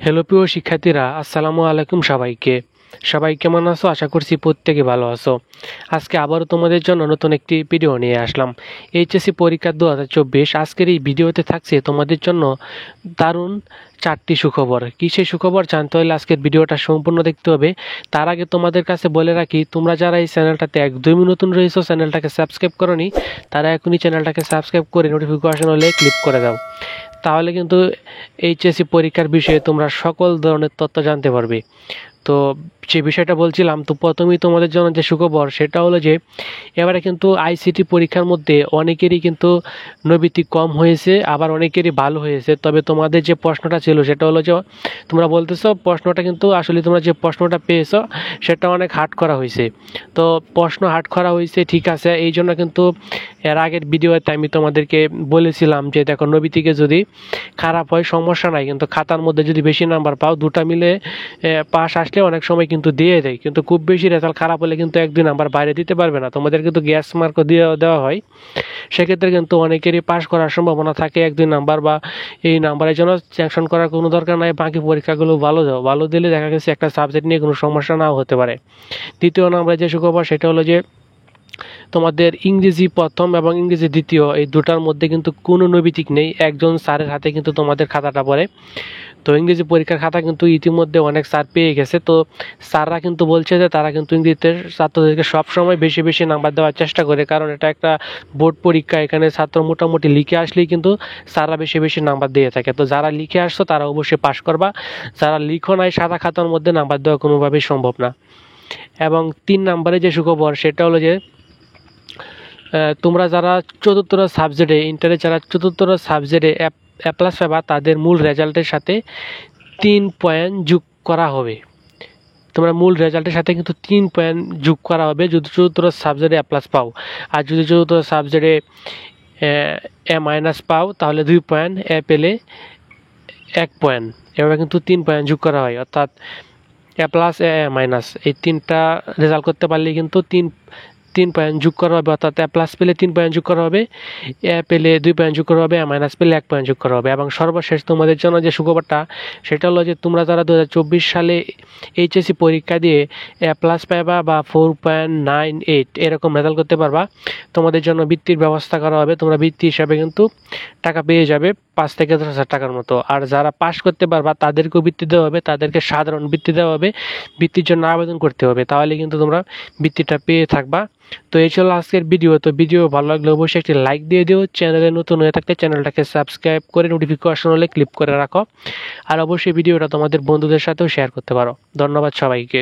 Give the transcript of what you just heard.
Hello প্রিয় শিক্ষার্থীরা, আসসালামু আলাইকুম সবাইকে। সবাই কেমন আছো? আশা করছি প্রত্যেকে ভালো আছো। আজকে আবারও তোমাদের জন্য নতুন একটি ভিডিও নিয়ে আসলাম। এইচএসসি পরীক্ষা 2024। আজকের এই ভিডিওতে থাকছে তোমাদের জন্য দারুণ 4টি সুখবর। কী সেই সুখবর জানতে হলে আজকের ভিডিওটা সম্পূর্ণ দেখতে হবে। তার আগে তোমাদের কাছে বলে রাখি, তোমরা যারা এই চ্যানেলটাতে একদমই নতুন রয়েছো, চ্যানেলটাকে সাবস্ক্রাইব করোনি, তারা এখনই চ্যানেলটাকে সাবস্ক্রাইব করে নোটিফিকেশন হলে ক্লিক করে দাও। তাহলে কিন্তু এইচএসসি পরীক্ষার বিষয়ে তোমরা সকল ধরনের তথ্য জানতে পারবে। তো যে বিষয়টা বলছিলাম, তো প্রথমেই তোমাদের জন্য যে সুখবর সেটা হলো যে এবারে কিন্তু আইসিটি পরীক্ষার মধ্যে অনেকেরই কিন্তু নৈবিত্তিক কম হয়েছে, আবার অনেকেরই ভালো হয়েছে। তবে তোমাদের যে প্রশ্নটা ছিল সেটা হলো যে তোমরা বলতেছো প্রশ্নটা কিন্তু আসলে তোমরা যে প্রশ্নটা পেয়েছো সেটা অনেক হার্ড করা হয়েছে। তো প্রশ্ন হার্ড করা হয়েছে, ঠিক আছে। এই জন্য কিন্তু এর আগের ভিডিওতে আমি তোমাদেরকে বলেছিলাম যে দেখো, নৈবিত্তিকে যদি খারাপ হয় সমস্যা নাই, কিন্তু খাতার মধ্যে যদি বেশি নাম্বার পাও, দুটা মিলে পাস আসলে অনেক সময় কিন্তু দিয়ে দেয়। কিন্তু খুব বেশি রেজাল্ট খারাপ হলে কিন্তু 1-2 নাম্বার বাইরে দিতে পারবে না, তোমাদের কিন্তু গ্যাস মার্কও দেওয়া হয়। সেক্ষেত্রে কিন্তু অনেকেরই পাস করার সম্ভাবনা থাকে 1-2 নাম্বার, বা এই নাম্বারের জন্য টেনশন করার কোনো দরকার নাই। বাকি পরীক্ষাগুলো ভালো দিলে দেখা গেছে একটা সাবজেক্ট নিয়ে কোনো সমস্যা নাও হতে পারে। দ্বিতীয় নাম্বারে যে সুখবর সেটা হলো যে তোমাদের ইংরেজি প্রথম এবং ইংরেজি দ্বিতীয়, এই দুটার মধ্যে কিন্তু কোনো নৈবিত্তিক নেই। একজন স্যারের হাতে কিন্তু তোমাদের খাতাটা পড়ে। তো ইংরেজি পরীক্ষার খাতা কিন্তু ইতিমধ্যে অনেক স্যার পেয়ে গেছে। তো স্যাররা কিন্তু বলছে যে তারা কিন্তু ইংরেজিতে ছাত্রদেরকে সবসময় বেশি বেশি নাম্বার দেওয়ার চেষ্টা করে, কারণ এটা একটা বোর্ড পরীক্ষা। এখানে ছাত্র মোটামুটি লিখে আসলেই কিন্তু স্যাররা বেশি বেশি নাম্বার দিয়ে থাকে। তো যারা লিখে আসছো তারা অবশ্যই পাস করবা, যারা লিখো নাই সাদা খাতার মধ্যে নাম্বার দেওয়া কোনোভাবেই সম্ভব না। এবং 3 নম্বরে যে সুখবর সেটা হলো যে তোমরা যারা চতুর্থ সাবজেক্টে, ইন্টারে যারা চতুর্থ সাবজেক্টে এ প্লাস পাবা, তাদের মূল রেজাল্টের সাথে 3 পয়েন্ট যোগ করা হবে। তোমরা মূল রেজাল্টের সাথে কিন্তু 3 পয়েন্ট যোগ করা হবে যদি চতুর্থ সাবজেক্টে এ প্লাস পাও। আর যদি চতুর্থ সাবজেক্টে এ মাইনাস পাও তাহলে 2 পয়েন্ট, এ পেলে 1 পয়েন্ট। এভাবে কিন্তু 3 পয়েন্ট যোগ করা হয়, অর্থাৎ এ প্লাস এ মাইনাস এই 3টা রেজাল্ট করতে পারলে কিন্তু 3 পয়েন্ট যোগ করা হবে। অর্থাৎ এ প্লাস পেলে 3 পয়েন্ট যোগ করা হবে, এ পেলে 2 পয়েন্ট যোগ করা হবে, এ মাইনাস পেলে 1 পয়েন্ট যোগ করা হবে। এবং সর্বশেষ তোমাদের জন্য যে সুখবরটা সেটা হলো যে তোমরা যারা 2024 সালে এইচএসসি পরীক্ষা দিয়ে এ প্লাস পাইবা বা 4.98 এরকম রেজাল্ট করতে পারবা, তোমাদের জন্য বৃত্তির ব্যবস্থা করা হবে। তোমরা বৃত্তি হিসাবে কিন্তু টাকা পেয়ে যাবে 5 থেকে 10 হাজার টাকার মতো। আর যারা পাস করতে পারবা তাদেরকেও বৃত্তি দেওয়া হবে, তাদেরকে সাধারণ বৃত্তি দেওয়া হবে। বৃত্তির জন্য আবেদন করতে হবে, তাহলে কিন্তু তোমরা বৃত্তিটা পেয়ে থাকবা। তো এই ছিল আজকের ভিডিও। তো ভিডিও ভালো লাগলে অবশ্যই একটি লাইক দিয়ে দিও। চ্যানেলে নতুন হয়ে থাকলে চ্যানেলটাকে সাবস্ক্রাইব করে নোটিফিকেশন হলে ক্লিক করে রাখো। আর অবশ্যই ভিডিওটা তোমাদের বন্ধুদের সাথেও শেয়ার করতে পারো। ধন্যবাদ সবাইকে।